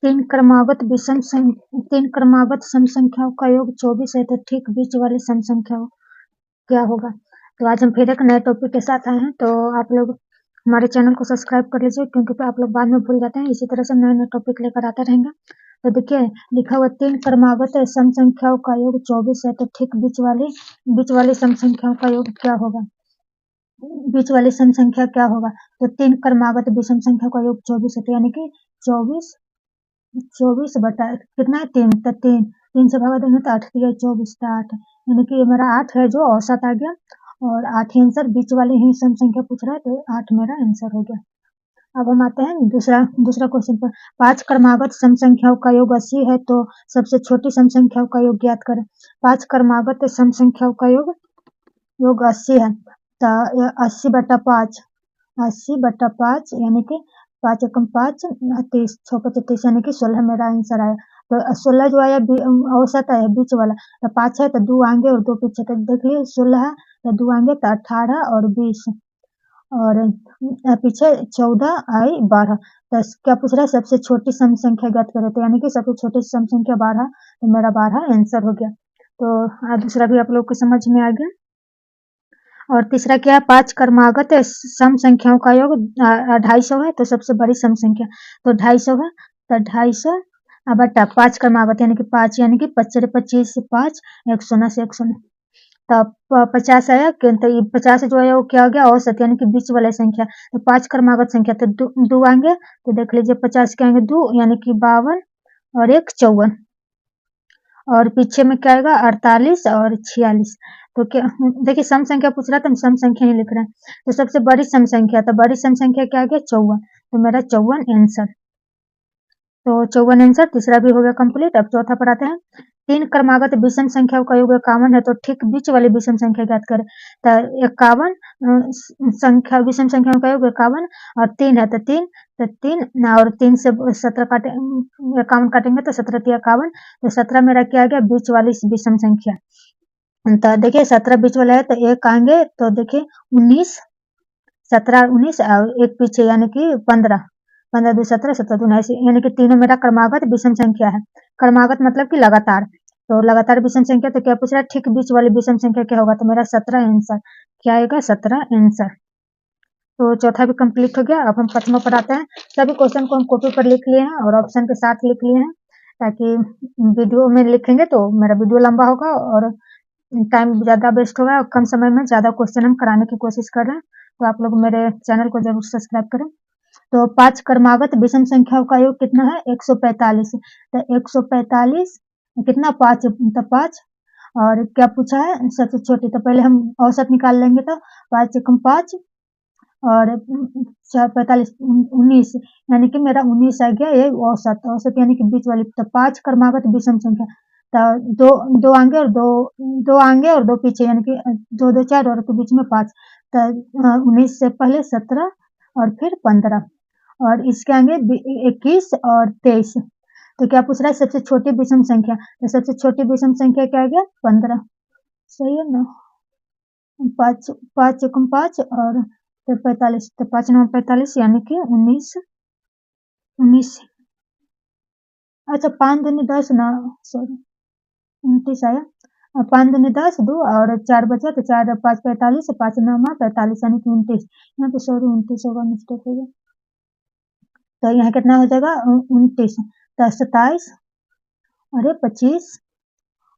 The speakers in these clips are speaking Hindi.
तीन क्रमागत सम संख्याओं का योग 24 है, तो ठीक बीच वाली सम संख्या क्या होगा। तो आज हम फिर एक नए टॉपिक के साथ आए हैं, तो आप लोग हमारे चैनल को सब्सक्राइब कर लीजिए, क्योंकि आप लोग बाद में भूल जाते हैं। इसी तरह से नए नए टॉपिक लेकर आते रहेंगे। तो देखिए लिखा हुआ तीन क्रमागत सम संख्याओं का योग 24 है, तो ठीक बीच वाली सम संख्याओं का योग क्या होगा। बीच वाली सम संख्या क्या होगा। तो तीन क्रमागत विषम संख्या का योग 24 है, तो यानी कि 24 बटा कितना है 3, तो 3 से भागा देंगे तो 8 दिया 24 तो 8, यानी कि ये मेरा 8 है जो औसत आ गया, और 8 ही आंसर। बीच वाले ही सम संख्या पूछ रहा है, तो 8 मेरा आंसर हो गया। अब हम आते हैं दूसरा क्वेश्चन पर। 5 क्रमागत सम संख्याओं का योग 80 है, तो सबसे छोटी सम संख्याओं का योग ज्ञात करें। 5 क्रमागत सम संख्याओं का योग 80 है, तो 80 बटा 5, 80/5 यानी कि 5 एकम 5, 30, 6 पचे 30, यानी कि 16 मेरा आंसर आया। तो 16 जो आया औसत आया बीच वाला, तो 5 है तो 2 आगे और 2 पीछे, तो देखिए 16 है तो 2 आगे तो 18 और 20, और पीछे 14 आई 12। तो क्या पूछ रहा है, सबसे छोटी सम संख्या ज्ञात करें, तो यानी कि सबसे छोटी सम संख्या 12, तो मेरा 12 आंसर हो गया। तो दूसरा भी आप लोग को समझ में आ गया। और तीसरा क्या है, 5 क्रमागत सम संख्याओं का योग 250 है, तो सबसे बड़ी सम संख्या तो 250 है, तो 250 बटा 5 क्रमागत यानी कि 5, यानी कि 25 25 से 5, 100 से 100, तो 50 आया। तो ये 50 जो है वो क्या हो गया, औसत यानी कि बीच वाला संख्या। तो 5 क्रमागत संख्या, तो 2 आएंगे, तो देख लीजिए 50 के आएंगे 2, यानी कि 52 और 1 54, और पीछे में क्या आएगा 48 और 46। तो क्या देखिए सम संख्या पूछ रहा था, हम सम संख्या नहीं लिख रहे हैं। तो सबसे बड़ी सम संख्या, तो बड़ी सम संख्या क्या आ गया 54, तो मेरा 54 आंसर। तो 54 आंसर तीसरा भी हो गया कंप्लीट। अब चौथा पर आते हैं। 3 क्रमागत विषम संख्याओं का योग 51 है, तो ठीक बीच वाली विषम संख्या ज्ञात करें। तो 51 संख्या विषम संख्याओं का योग 51 और 3 है, तो 3 और 3 से 17 काटे, 51 काटेंगे तो 17 3 51, तो 17 मेरा क्या आ गया बीच वाली विषम संख्या। तो देखिए 17 बीच वाला है, तो एक आएंगे तो देखिए 19, 17 19 और एक पीछे यानी कि 15, 15 2 17, 17 2 19, यानी कि तीनों मेरा क्रमागत विषम संख्या है। क्रमागत मतलब कि लगातार, तो लगातार विषम संख्या। तो क्या पूछ रहा है, ठीक बीच वाली विषम संख्या क्या होगा, तो मेरा 17 आंसर क्या आएगा, 17 आंसर। तो चौथा भी कंप्लीट हो गया। अब हम पांचवा पर आते हैं। सभी क्वेश्चन को हम कॉपी पर लिख लिए हैं और ऑप्शन के साथ लिख लिए हैं, ताकि वीडियो में लिखेंगे तो मेरा वीडियो लंबा होगा और टाइम ज़्यादा वेस्ट होगा, और कम समय में ज़्यादा क्वेश्चन हम कराने की कोशिश कर रहे हैं। तो आप लोग मेरे चैनल को जरूर सब्सक्राइब करें। तो 5 क्रमागत विषम संख्याओं का योग कितना है, 145। तो 145 कितना 5, तो 5, और क्या पूछा है सबसे छोटी, तो पहले हम औसत निकाल लेंगे। तो 5 एकम 5 और 4 45 19, यानी कि मेरा 19 आ गया। ये औसत, औसत यानी कि बीच वाली। तो 5 क्रमागत विषम संख्या, तो दो आगे और दो आगे और 2 पीछे, यानी कि 2 2 4 और के बीच में 5। तो 19 से पहले 17 और फिर 15, और इसके आगे 21 और 23। तो क्या पूछ रहा है, सबसे छोटी विषम संख्या, तो सबसे छोटी विषम संख्या क्या आ गया 15, सही है ना। 5 5 एकम 5 और 45, तो 5 9 45, यानी कि 19 19, अच्छा 5 दूनी 10 ना, सॉरी 29 आया। 5 दूनी 10, 2 और 4 बचा, तो 4 5 45, 5 9 45, यानी कि 29। यहाँ पे सॉरी 29 होगा, मिस्टेक हो गया। तो यहाँ कितना हो जाएगा 29, तो 27, अरे 25,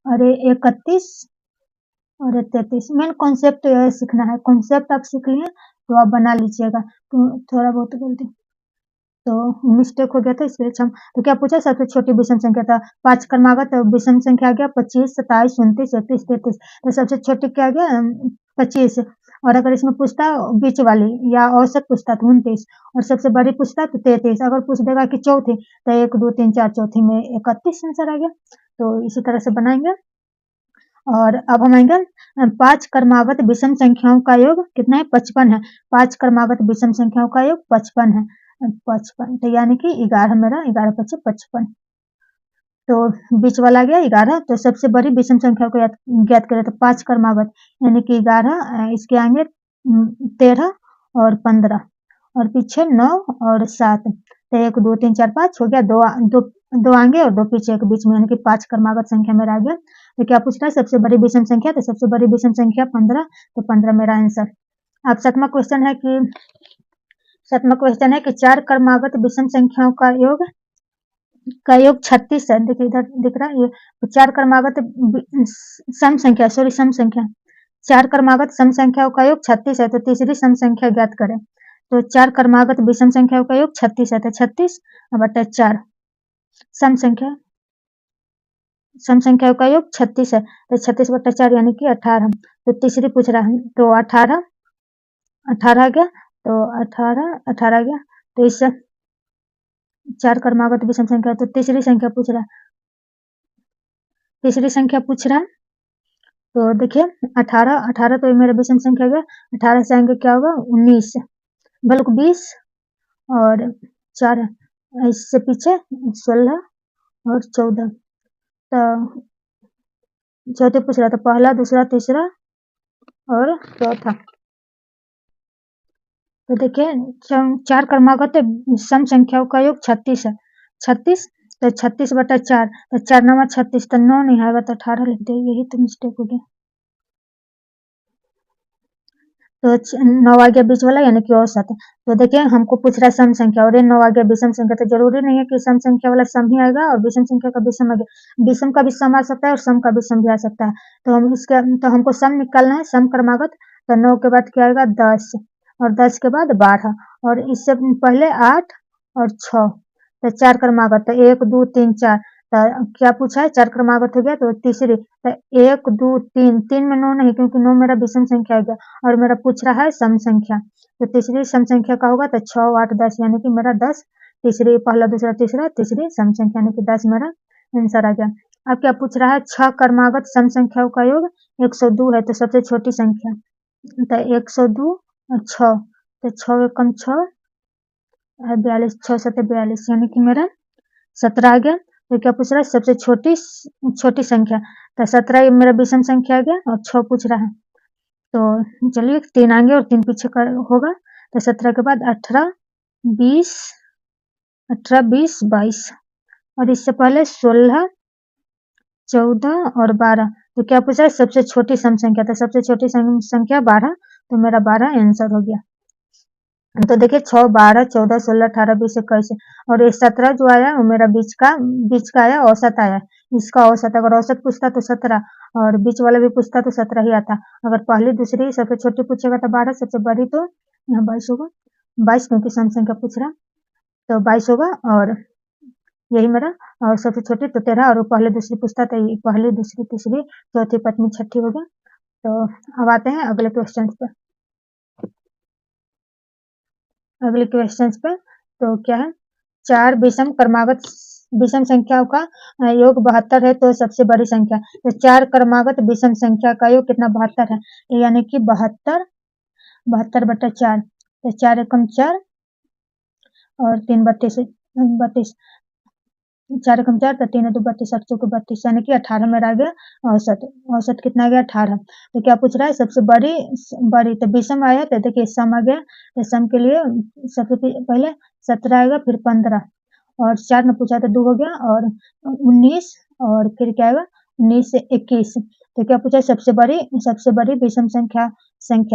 अरे 31 और 33। मेन कॉन्सेप्ट सीखना है, कॉन्सेप्ट आप सीख लिए तो आप बना लीजिएगा। तो थोड़ा बहुत गलती, तो मिस्टेक हो गया था, इसलिए क्षमा। तो क्या पूछा, सबसे छोटी विषम संख्या था 5 क्रमागत विषम संख्या आ गया 25 27 29 31 33। तो सबसे छोटी क्या आ गया 25, और अगर इसमें पूछता बीच वाली या औसत पूछता तो 29, और सबसे बड़ी पूछता तो 33। अगर पूछ देगा कि चौथी, तो 1 2 3 4 चौथी में 31 आंसर आ गया। तो इसी तरह से बनाएंगे। और अब हम आएंगे 5 क्रमागत विषम संख्याओं का योग कितना है 55 है। 5 क्रमागत विषम संख्याओं का योग 55 है, 55, तो यानी कि 11 मेरा, 11 पचे 55। तो बीच वाला गया 11। तो सबसे बड़ी विषम संख्या को ज्ञात करें, तो 5 क्रमागत यानी कि 11, इसके आगे 13 और 15, और पीछे 9 और 7। तो 1 2 3 4 5 हो गया, दो आगे और 2 पीछे, एक बीच में, यानी कि 5 क्रमागत संख्या मेरा आ गया। तो क्या पूछ रहा है, सबसे बड़ी विषम संख्या, तो सबसे बड़ी विषम संख्या 15, तो 15 मेरा आंसर। अब सातवां क्वेश्चन है कि 4 क्रमागत विषम संख्याओं का योग 36 है। देखिए इधर दिख रहा है ये, तो 4 क्रमागत सम संख्या 4 क्रमागत सम संख्याओं का योग 36 है, तो तीसरी सम संख्या ज्ञात करें। तो 4 क्रमागत विषम संख्याओं का योग 36 है, तो 36 बटा 4 सम संख्याओं का योग 36 है, तो 36 बटा 4 यानी कि 18। तो तीसरी पूछ रहा है, तो 18 आ गया, तो 18 आ गया। तो इससे 4 क्रमागत विषम संख्या, तो तीसरी संख्या पूछ रहा है। तो देखिए 18 तो मेरा विषम संख्या गया, 18 से आएंगे क्या होगा 19, बल्कि 20 और 4 इससे पीछे 16 और 14। तो चौथे पूछ रहा था, पहला, दूसरा, तीसरा और चौथा। तो देखिए 4 क्रमागत सम संख्याओं का योग 36 है, 36 तो 36 बटा 4, तो 4 9 36, तो 9 नहीं आएगा तो 18 लिख दे, यही तो मिस्टेक हो गया। तो 9 आ गया बीच वाला यानी कि औसत। तो देखिए हमको पूछ रहा है सम संख्या, और ये 9 आ गया विषम संख्या, तो जरूरी नहीं है कि सम संख्या वाला सम ही आएगा और विषम संख्या का विषम आ गया, विषम का भी सम आ सकता है और सम का भी सम भी आ सकता है। तो हमको सम निकालना है, सम क्रमागत। तो 9 के बाद क्या आएगा 10, और 10 के बाद 12, और इससे पहले 8 और 6, तो 4 क्रमागत, तो 1 2 3 4। तो क्या पूछा है, 4 क्रमागत हो गया, तो तीसरी, तो 1 2 3, 3 में 9 नहीं, क्योंकि 9 मेरा विषम संख्या हो गया, और मेरा पूछ रहा है सम संख्या। तो तीसरी सम संख्या का होगा, तो 6 8 10 यानी कि मेरा 10, तीसरी, पहला दूसरा तीसरा, तीसरी सम संख्या यानी कि 10 मेरा आंसर आ गया। अब क्या पूछ रहा है, 6 क्रमागत सम संख्याओं का योग 102 है, तो सबसे छोटी संख्या, तो 102 और 6, तो 6 एकम 6 42, 6 7 42 यानी कि मेरा 17 आ गया। तो क्या पूछ रहा है, सबसे छोटी संख्या, तो 17 मेरा विषम संख्या आ गया, और 6 पूछ रहा है। तो चलिए 3 आगे और 3 पीछे का होगा, तो 17 के बाद 18 20 22, और इससे पहले 16 14 और 12। तो क्या पूछा है, सबसे छोटी सम संख्या, तो सबसे छोटी संख्या 12, तो मेरा 12 आंसर हो गया। तो देखिए 6 12 14 16 18 20 21, और ये 17 जो आया वो मेरा बीच का आया, औसत आया, इसका औसत। अगर औसत पूछता तो 17, और बीच वाला भी पूछता तो 17 ही आता। अगर पहली दूसरी सबसे छोटी पूछेगा तो 12, सबसे बड़ी तो यहाँ 22 होगा, 22 क्योंकि सम संख्या पूछ रहा, तो 22 होगा, और यही मेरा, और सबसे छोटी तो 13, और पहले दूसरी पूछता तो पहली दूसरी तीसरी चौथी पांचवी छठी हो गया। तो अब आते हैं अगले क्वेश्चन पे। तो क्या है, 4 विषम संख्याओं का योग 72 है, तो सबसे बड़ी संख्या, तो 4 क्रमागत विषम संख्या का योग कितना 72 है, यानी कि 72 बटा 4, तो 4 एकम 4 और 3 32, 4 एकम 4, तो 3 2 32, 8 चौके 32, यानी कि 18 में आ गया औसत कितना आ गया 18। तो क्या पूछ रहा है, सबसे बड़ी तो विषम आया, तो देखिए सम आ गया, तो सम के लिए सबसे पहले 17 आएगा, फिर 15, और 4 में पूछा तो 2 हो गया, और 19, और फिर क्या आएगा 19 से 21। तो क्या पूछा, सबसे बड़ी विषम संख्या,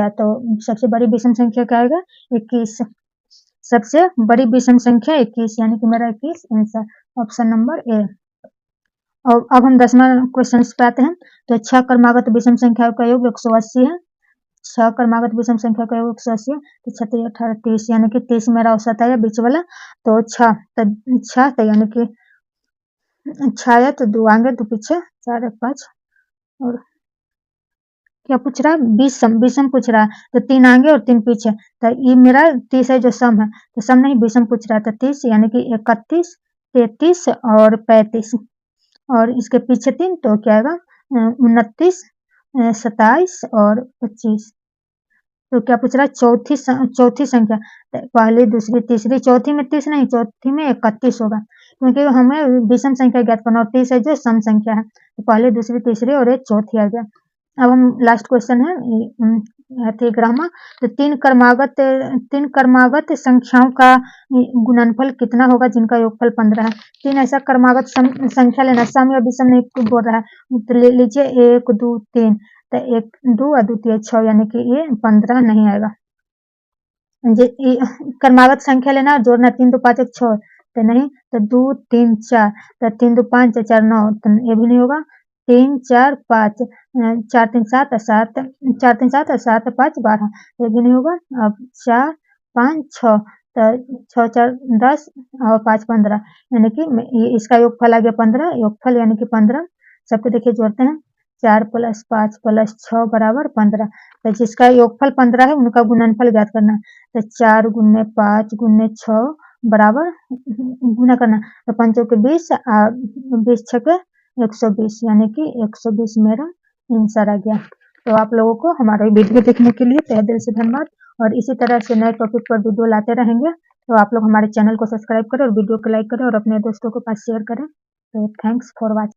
तो सबसे बड़ी विषम संख्या क्या आएगा 21, सबसे बड़ी विषम संख्या 21, यानी कि मेरा 21 आंसर, ऑप्शन नंबर ए। और अब हम 10वां क्वेश्चन पे आते हैं। तो 6 क्रमागत विषम संख्याओं का योग 180 है, 6 क्रमागत विषम संख्या का योग 180 है, तो 36 18 30, यानी कि 30 मेरा औसत आया बीच वाला। तो 6 तो यानी कि 6 आया, तो 2 आगे 2 पीछे, 4 1 5, और क्या पूछ रहा है, विषम पूछ रहा है, तो 3 आगे और 3 पीछे, तो ये मेरा 30 है जो सम है, तो सम नहीं विषम पूछ रहा है, तो 30 यानी कि 31 33 और 35, और इसके पीछे 3, तो क्या आएगा 29 27 और 25। तो क्या पूछ रहा है, चौथी संख्या, तो पहली दूसरी तीसरी, चौथी में 30 नहीं, चौथी में 31 होगा, क्योंकि हमें विषम संख्या ज्ञात करना, और 30 है जो सम संख्या है, तो पहली दूसरी तीसरी और एक चौथी आ गया। अब हम लास्ट क्वेश्चन है ग्रामा। तो तीन क्रमागत संख्याओं का गुणनफल कितना होगा जिनका योगफल 15 है। तीन ऐसा क्रमागत संख्या लेना, सम या विषम नहीं बोल रहा है, तो ले लीजिए 1 2 3, तो 1 2 और 2 3 6, यानी कि ये 15 नहीं आएगा। क्रमागत संख्या लेना, जोड़ना 3 2 5 1 6, तो नहीं, तो 2 3 4, तो 3 2 5 4 9, तो ये भी नहीं होगा। 3 4 5, 4 3 7 7, 4 3 7 7 5 12, ये भी नहीं होगा। अब 4 5 6, तो 6 4 10 और 5 15, यानी कि इसका योगफल आ गया 15। योगफल यानी कि 15 सबको देखिए जोड़ते हैं, 4 + 5 + 6 = 15। तो जिसका योगफल 15 है उनका गुणनफल ज्ञात करना। तो 4 × 5 × 6 बराबर गुना करना, तो 5 के 20 और 20 छके 120, यानी कि 120 मेरा आंसर आ गया। तो आप लोगों को हमारा वीडियो देखने के लिए तहे दिल से धन्यवाद, और इसी तरह से नए टॉपिक पर वीडियो लाते रहेंगे। तो आप लोग हमारे चैनल को सब्सक्राइब करें और वीडियो को लाइक करें और अपने दोस्तों के पास शेयर करें। तो थैंक्स फॉर वॉचिंग।